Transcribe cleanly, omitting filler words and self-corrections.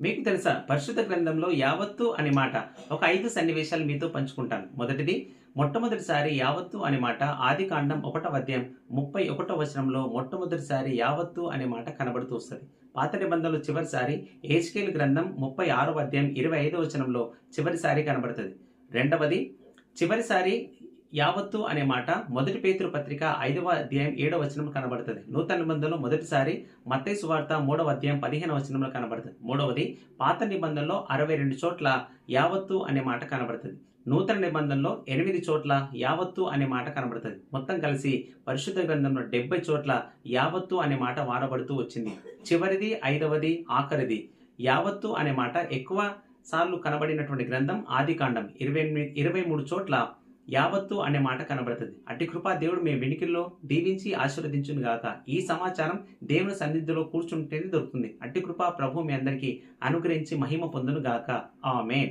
మీకు తెలుసా పరిశుద్ధ గ్రంథంలో యావత్తు అనే మాట ఒక 5 సన్నివేశాలు మీతో పంచుకుంటాను. మొట్టమొదటిసారి యావత్తు అనే మాట ఆదికాండం 1వ అధ్యాయం 31వ వచనంలో మొట్టమొదటిసారి యావత్తు అనే మాట కనబడుతూ వస్తది. పాత నిబంధనలో చివరిసారి యెహెజ్కేలు గ్రంథం 36వ అధ్యాయం 25వ వచనంలో చివరిసారి కనబడుతది. రెండవది చివరిసారి యావత్తు అనే మాట మొదటి పేతురు పత్రిక 5వ అధ్యాయం 7వ వచనంలో కనబడుతుంది. నూతన నిబంధనలో మొదటిసారి మత్తయి సువార్త 3వ అధ్యాయం 15వ వచనంలో కనబడుతుంది. మూడవది పాత నిబంధనలో 62 చోట్ల యావత్తు అనే మాట కనబడుతుంది. నూతన నిబంధనలో 8 చోట్ల యావత్తు అనే మాట కనబడుతుంది. మొత్తం కలిసి పరిశుద్ధ గ్రంథంలో 70 చోట్ల యావత్తు అనే మాట వాడబడుతూ వచ్చింది. చివరిది, 5వది, ఆఖరిది యావత్తు అనే మాట ఎక్కువ సార్లు కనబడినటువంటి గ్రంథం ఆదికాండం. 23 చోట్ల యావత్తు అనే మాట కనబడుతుంది. అట్టి కృపా దేవుడు మీ వెనుకల్లో దీవించి ఆశీర్వదించును గాక. ఈ సమాచారం దేవుని సన్నిధిలో కూర్చుంటేనే దొరుకుతుంది. అట్టి కృపా ప్రభు మీ అందరికీ అనుగ్రహించి మహిమ పొందును గాక. ఆమేన్.